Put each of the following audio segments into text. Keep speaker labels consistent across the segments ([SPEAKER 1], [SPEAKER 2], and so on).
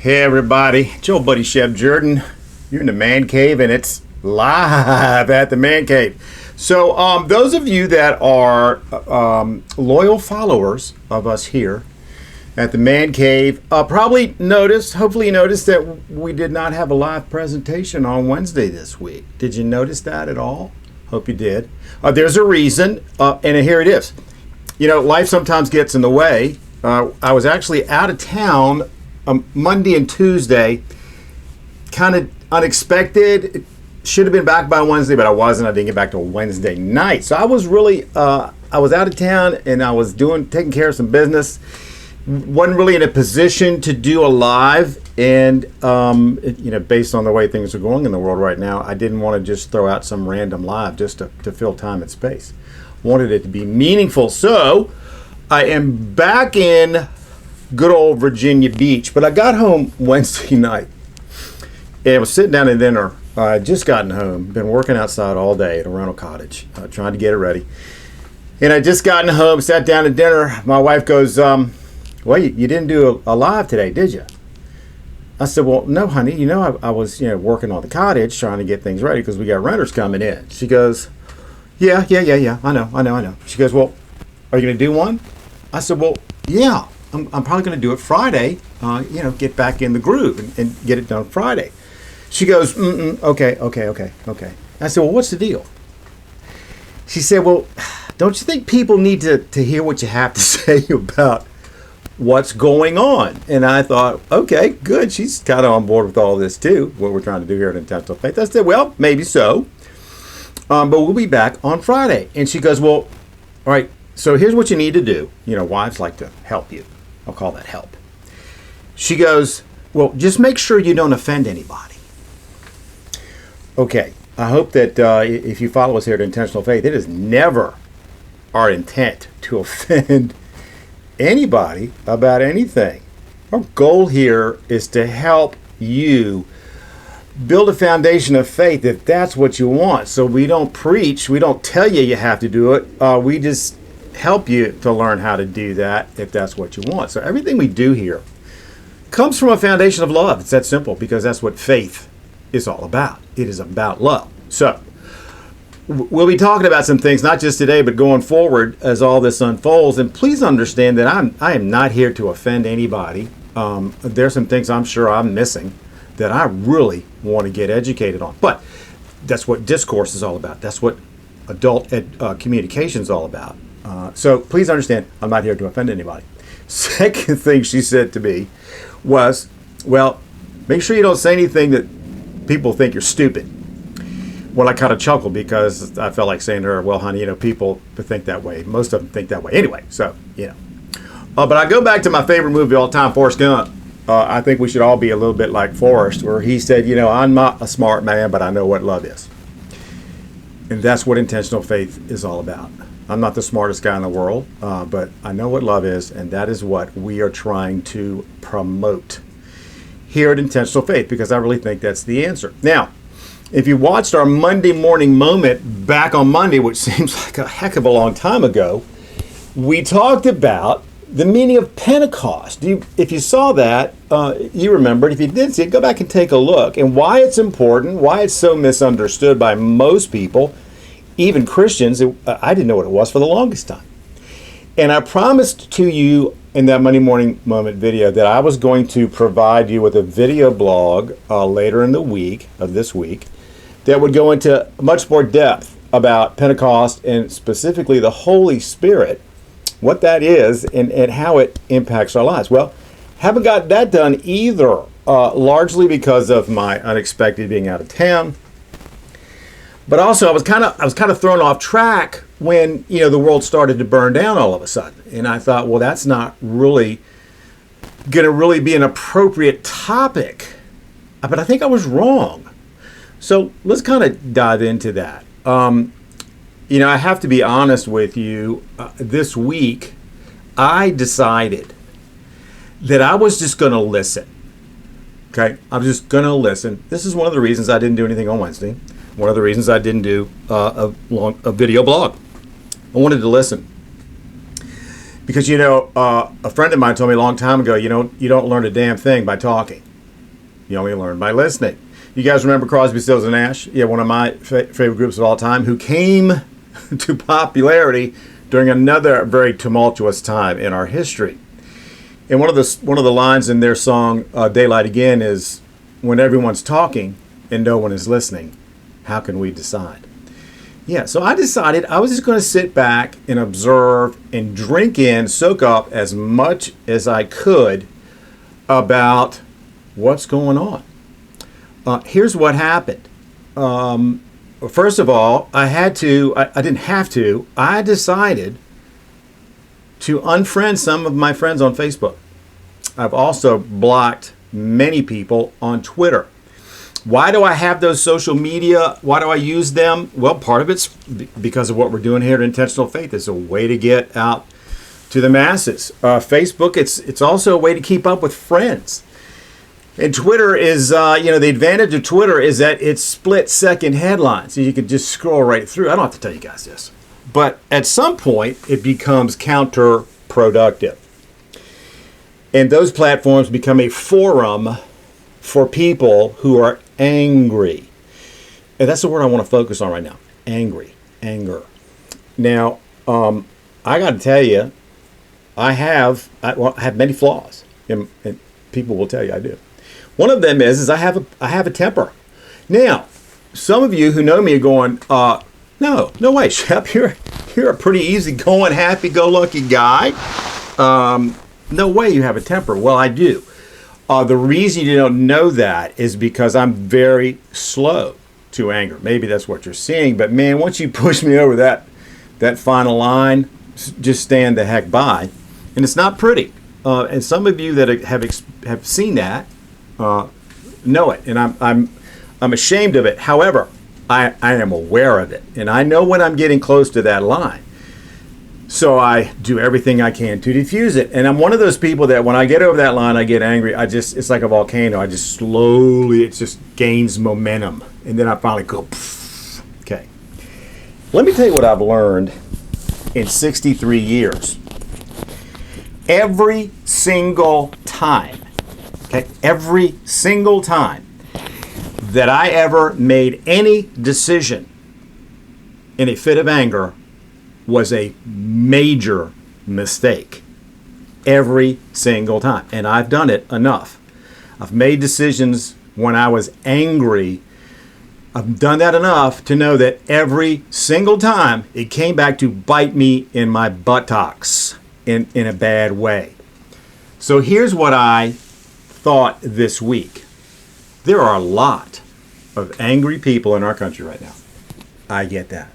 [SPEAKER 1] Hey everybody, it's your buddy Chef Jordan. You're in the man cave and it's live at the man cave. So those of you that are loyal followers of us here at the man cave hopefully you noticed that we did not have a live presentation on Wednesday this week. Did you notice that at all? Hope you did. There's a reason, and here it is. You know, life sometimes gets in the way. I was actually out of town Monday and Tuesday, kind of unexpected. It should have been back by Wednesday, but I wasn't. I didn't get back till Wednesday night. So I was really, I was out of town and I was taking care of some business. Wasn't really in a position to do a live, and based on the way things are going in the world right now, I didn't want to just throw out some random live just to fill time and space. Wanted it to be meaningful. So I am back in good old Virginia Beach, but I got home Wednesday night and I was sitting down at dinner. I had just gotten home, been working outside all day at a rental cottage, trying to get it ready. And I just gotten home, sat down at dinner. My wife goes, well, you didn't do a live today, did you? I said, well, no, honey. You know, I was working on the cottage, trying to get things ready because we got renters coming in. She goes, yeah. I know. She goes, well, are you going to do one? I said, well, yeah. I'm probably going to do it Friday, get back in the groove and get it done Friday. She goes, okay. I said, well, what's the deal? She said, well, don't you think people need to hear what you have to say about what's going on? And I thought, okay, good. She's kind of on board with all this too, what we're trying to do here at Intentional Faith. I said, well, maybe so, but we'll be back on Friday. And she goes, well, all right, so here's what you need to do. Wives like to help you. I'll call that help. She goes, well, just make sure you don't offend anybody. Okay, I hope that if you follow us here at Intentional Faith, it is never our intent to offend anybody about anything. Our goal here is to help you build a foundation of faith if that's what you want. So we don't preach, we don't tell you have to do it. We just help you to learn how to do that if that's what you want. So everything we do here comes from a foundation of love. It's that simple, because that's what faith is all about. It is about love. So we'll be talking about some things, not just today, but going forward as all this unfolds. And please understand that I am not here to offend anybody. There's some things I'm sure I'm missing that I really want to get educated on. But that's what discourse is all about. That's what adult communication is all about. So please understand, I'm not here to offend anybody. Second thing she said to me was, well, make sure you don't say anything that people think you're stupid. Well, I kind of chuckled because I felt like saying to her, well, honey, people think that way. Most of them think that way anyway. So, but I go back to my favorite movie of all time, Forrest Gump. I think we should all be a little bit like Forrest, where he said, I'm not a smart man, but I know what love is. And that's what intentional faith is all about. I'm not the smartest guy in the world, but I know what love is, and that is what we are trying to promote here at Intentional Faith, because I really think that's the answer. Now, if you watched our Monday morning moment back on Monday, which seems like a heck of a long time ago, we talked about the meaning of Pentecost. If you saw that, you remembered. If you didn't see it, go back and take a look, and why it's important, why it's so misunderstood by most people, even Christians. I didn't know what it was for the longest time. And I promised to you in that Monday morning moment video that I was going to provide you with a video blog later in the week of this week that would go into much more depth about Pentecost and specifically the Holy Spirit, what that is and how it impacts our lives. Well, haven't got that done either, largely because of my unexpected being out of town. But also, I was kind of thrown off track when the world started to burn down all of a sudden, and I thought, well, that's not really going to really be an appropriate topic. But I think I was wrong. So let's kind of dive into that. I have to be honest with you. This week, I decided that I was just going to listen. Okay, I was just going to listen. This is one of the reasons I didn't do anything on Wednesday. One of the reasons I didn't do a video blog. I wanted to listen. Because, a friend of mine told me a long time ago, you don't learn a damn thing by talking. You only learn by listening. You guys remember Crosby, Stills, and Nash? Yeah, one of my favorite groups of all time, who came to popularity during another very tumultuous time in our history. And one of the lines in their song "Daylight Again" is, "When everyone's talking and no one is listening, how can we decide?" Yeah, so I decided I was just going to sit back and observe and drink in, soak up as much as I could about what's going on. Here's what happened. First of all, I didn't have to. I decided to unfriend some of my friends on Facebook. I've also blocked many people on Twitter. Why do I have those social media? Why do I use them? Well, part of it's because of what we're doing here at Intentional Faith. It's a way to get out to the masses. Facebook, it's also a way to keep up with friends. And Twitter is, the advantage of Twitter is that it's split-second headlines. So you can just scroll right through. I don't have to tell you guys this. But at some point, it becomes counterproductive. And those platforms become a forum for people who are angry. And that's the word I want to focus on right now. Anger. Now, I got to tell you, I have many flaws. And people will tell you I do. One of them is I have a temper. Now, some of you who know me are going, no way, Shep, you're a pretty easygoing, happy-go-lucky guy. No way you have a temper. Well, I do. The reason you don't know that is because I'm very slow to anger. Maybe that's what you're seeing, but man, once you push me over that final line, just stand the heck by, and it's not pretty. And some of you that have seen that know it, and I'm ashamed of it. However, I am aware of it, and I know when I'm getting close to that line. So I do everything I can to diffuse it. And I'm one of those people that when I get over that line, I get angry. It's like a volcano. I just slowly, it just gains momentum. And then I finally go, poof. Okay. Let me tell you what I've learned in 63 years. Every single time that I ever made any decision in a fit of anger was a major mistake. Every single time. And I've done it enough. I've made decisions when I was angry. I've done that enough to know that every single time it came back to bite me in my buttocks in a bad way. So here's what I thought this week. There are a lot of angry people in our country right now. I get that.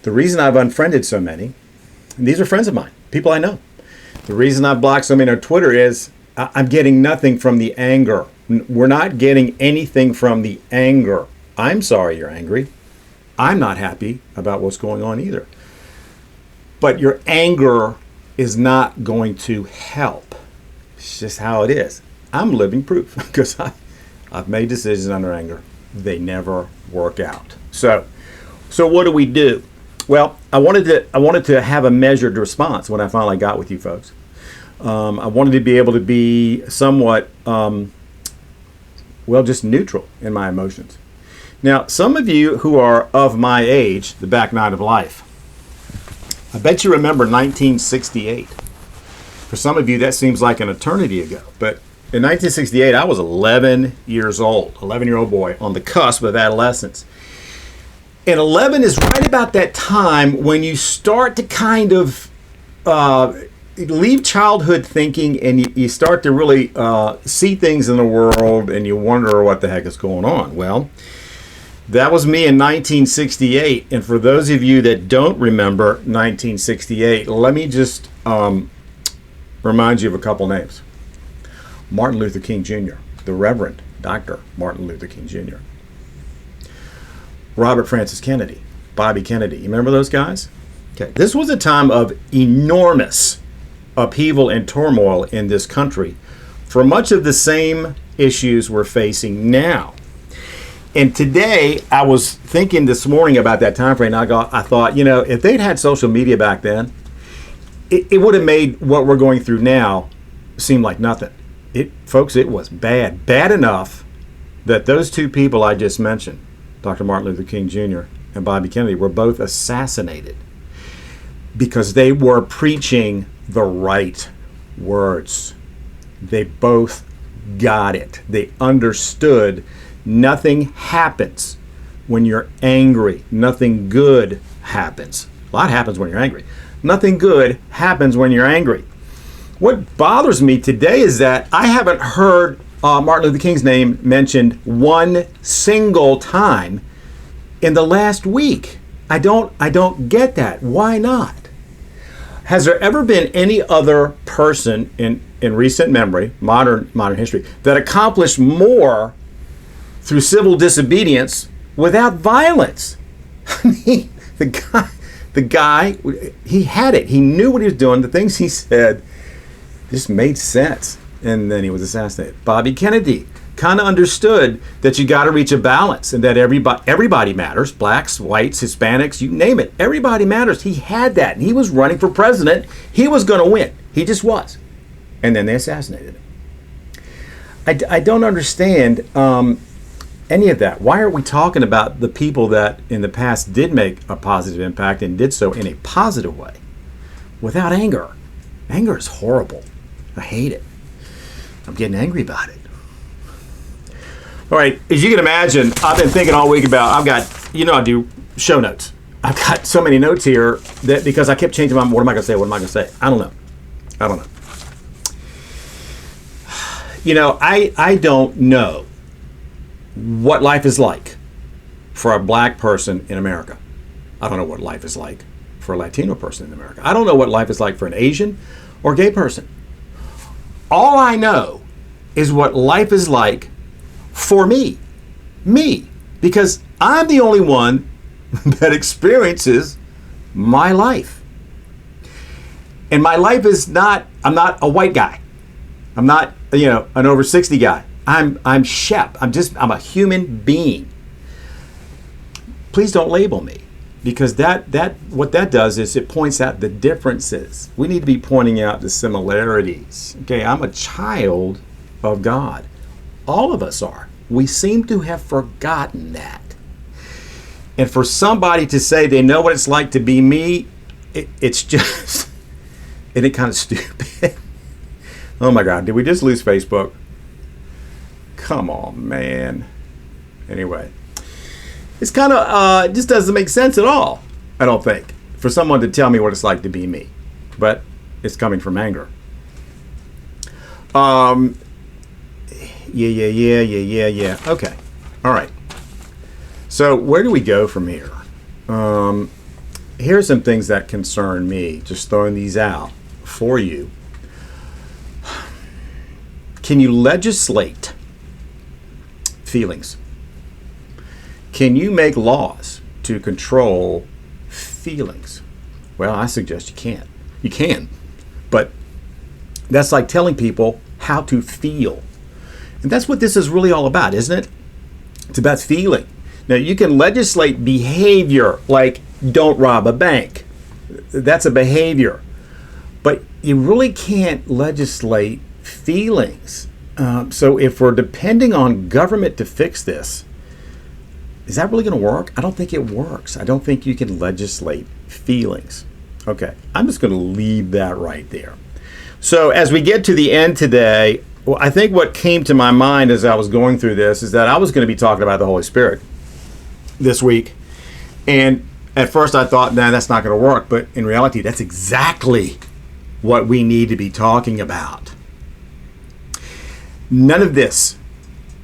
[SPEAKER 1] The reason I've unfriended so many, and these are friends of mine, people I know. The reason I've blocked so many on Twitter is I'm getting nothing from the anger. We're not getting anything from the anger. I'm sorry you're angry. I'm not happy about what's going on either. But your anger is not going to help. It's just how it is. I'm living proof because I've made decisions under anger. They never work out. So what do we do? Well, I wanted to have a measured response when I finally got with you folks. I wanted to be able to be somewhat, just neutral in my emotions. Now, some of you who are of my age, the back nine of life, I bet you remember 1968. For some of you, that seems like an eternity ago. But in 1968, I was 11 years old, 11-year-old boy on the cusp of adolescence. And 11 is right about that time when you start to kind of leave childhood thinking and you start to really see things in the world and you wonder what the heck is going on. Well, that was me in 1968. And for those of you that don't remember 1968, let me just remind you of a couple names. Martin Luther King Jr., the Reverend Dr. Martin Luther King Jr., Robert Francis Kennedy, Bobby Kennedy. You remember those guys? Okay. This was a time of enormous upheaval and turmoil in this country for much of the same issues we're facing now. And today, I was thinking this morning about that time frame. I thought, if they'd had social media back then, it would have made what we're going through now seem like nothing. Folks, it was bad. Bad enough that those two people I just mentioned, Dr. Martin Luther King Jr. and Bobby Kennedy, were both assassinated because they were preaching the right words. They both got it. They understood nothing happens when you're angry. Nothing good happens. A lot happens when you're angry. Nothing good happens when you're angry. What bothers me today is that I haven't heard Martin Luther King's name mentioned one single time in the last week. I don't get that. Why not? Has there ever been any other person in recent memory, modern history, that accomplished more through civil disobedience without violence? I mean, the guy, he had it. He knew what he was doing. The things he said just made sense. And then he was assassinated. Bobby Kennedy kind of understood that you got to reach a balance and that everybody matters. Blacks, whites, Hispanics, you name it. Everybody matters. He had that. And he was running for president. He was going to win. He just was. And then they assassinated him. I don't understand any of that. Why aren't we talking about the people that in the past did make a positive impact and did so in a positive way without anger? Anger is horrible. I hate it. I'm getting angry about it. All right, as you can imagine, I've been thinking all week about, I do show notes. I've got so many notes here that because I kept changing my mind, what am I going to say? What am I going to say? I don't know. I don't know what life is like for a black person in America. I don't know what life is like for a Latino person in America. I don't know what life is like for an Asian or gay person. All I know is what life is like for me, because I'm the only one that experiences my life. And my life is not, I'm not a white guy. I'm not, an over 60 guy. I'm Shep. I'm a human being. Please don't label me, because what that does is it points out the differences. We need to be pointing out the similarities. Okay, I'm a child of God. All of us are. We seem to have forgotten that. And for somebody to say they know what it's like to be me, it's just, isn't it kind of stupid? Oh my God, did we just lose Facebook? Come on, man. Anyway, it's kind of, it just doesn't make sense at all, I don't think, for someone to tell me what it's like to be me. But it's coming from anger. Yeah. Okay. All right. So where do we go from here? Here's some things that concern me, just throwing these out for you. Can you legislate feelings? Can you make laws to control feelings? Well, I suggest you can't. You can, but that's like telling people how to feel. And that's what this is really all about, isn't it? It's about feeling. Now, you can legislate behavior like don't rob a bank. That's a behavior. But you really can't legislate feelings. So if we're depending on government to fix this, is that really going to work? I don't think it works. I don't think you can legislate feelings. Okay, I'm just going to leave that right there. So as we get to the end today, well, I think what came to my mind as I was going through this is that I was going to be talking about the Holy Spirit this week. And at first I thought, nah, that's not going to work. But in reality, that's exactly what we need to be talking about. None of this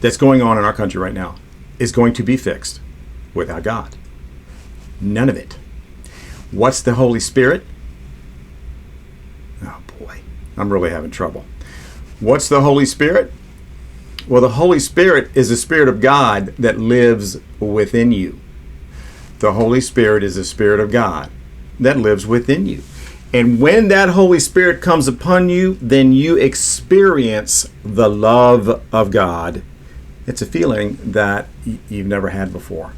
[SPEAKER 1] that's going on in our country right now is going to be fixed without God. None of it. What's the Holy Spirit? Oh boy, I'm really having trouble. What's the Holy Spirit? Well, the Holy Spirit is the Spirit of God that lives within you. The Holy Spirit is the Spirit of God that lives within you. And when that Holy Spirit comes upon you, then you experience the love of God. It's a feeling that you've never had before.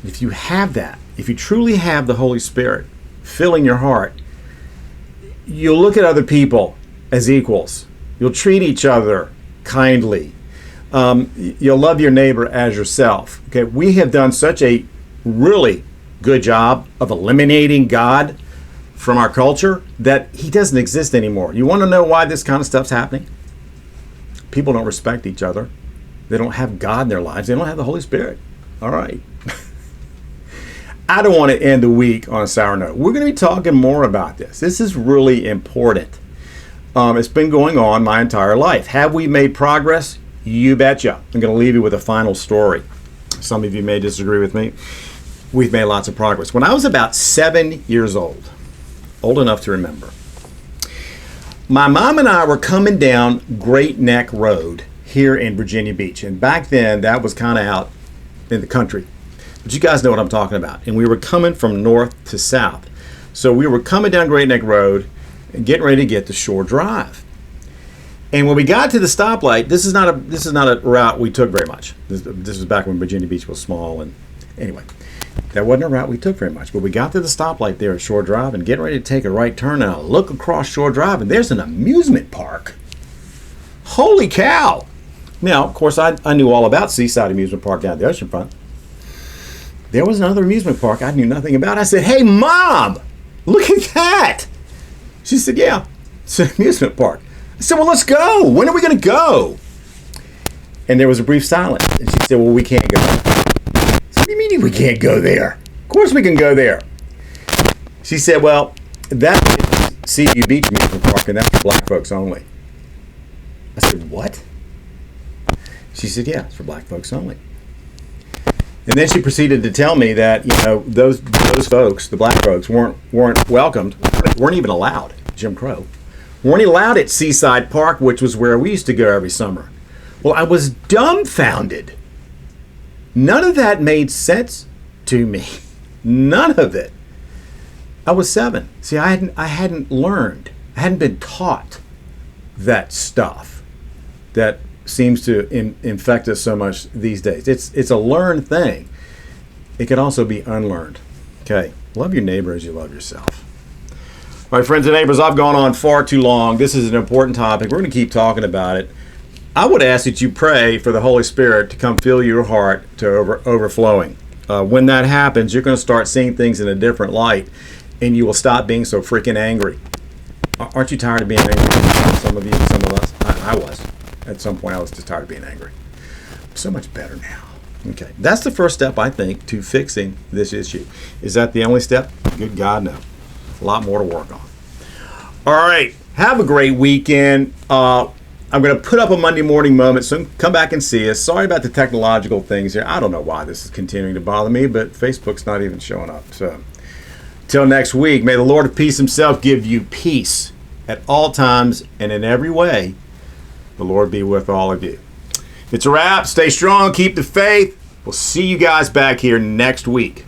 [SPEAKER 1] If you have that, if you truly have the Holy Spirit filling your heart, you'll look at other people as equals. You'll treat each other kindly. You'll love your neighbor as yourself. Okay, we have done such a really good job of eliminating God from our culture that he doesn't exist anymore. You want to know why this kind of stuff's happening? People don't respect each other. They don't have God in their lives. They don't have the Holy Spirit. All right. I don't want to end the week on a sour note. We're going to be talking more about this. This is really important. It's been going on my entire life. Have we made progress? You betcha. I'm going to leave you with a final story. Some of you may disagree with me. We've made lots of progress. When I was about 7 years old enough to remember, my mom and I were coming down Great Neck Road here in Virginia Beach. And back then, that was kind of out in the country. But you guys know what I'm talking about. And we were coming from north to south. So we were coming down Great Neck Road and getting ready to get to Shore Drive. And when we got to the stoplight, this is not a route we took very much. This was back when Virginia Beach was small. And anyway, that wasn't a route we took very much. But we got to the stoplight there at Shore Drive and getting ready to take a right turn. And I look across Shore Drive and there's an amusement park. Holy cow! Now, of course, I knew all about Seaside Amusement Park down at the oceanfront. There was another amusement park I knew nothing about. I said, "Hey, Mom, look at that." She said, "Yeah, it's an amusement park." I said, "Well, let's go. When are we going to go?" And there was a brief silence. And she said, "Well, we can't go." I said, "What do you mean we can't go there? Of course we can go there." She said, "Well, that is Seaview Beach Amusement Park, and that's for black folks only." I said, "What?" She said, "Yeah, it's for black folks only." And then she proceeded to tell me that, those folks, the black folks, weren't welcomed, weren't even allowed, Jim Crow, weren't allowed at Seaside Park, which was where we used to go every summer. Well, I was dumbfounded. None of that made sense to me. None of it. I was 7. See, I hadn't learned. I hadn't been taught that stuff that seems to infect us so much these days. It's a learned thing. It can also be unlearned. Okay, love your neighbor as you love yourself. All right, friends and neighbors, I've gone on far too long. This is an important topic. We're going to keep talking about it. I would ask that you pray for the Holy Spirit to come fill your heart to overflowing. When that happens, you're going to start seeing things in a different light, and you will stop being so freaking angry. Aren't you tired of being angry? Some of you, some of us. I was. At some point, I was just tired of being angry. I'm so much better now. Okay, that's the first step, I think, to fixing this issue. Is that the only step? Good God, no. A lot more to work on. All right, have a great weekend. I'm going to put up a Monday morning moment, so come back and see us. Sorry about the technological things here. I don't know why this is continuing to bother me, but Facebook's not even showing up. So, till next week, may the Lord of peace himself give you peace at all times and in every way. The Lord be with all of you. It's a wrap. Stay strong. Keep the faith. We'll see you guys back here next week.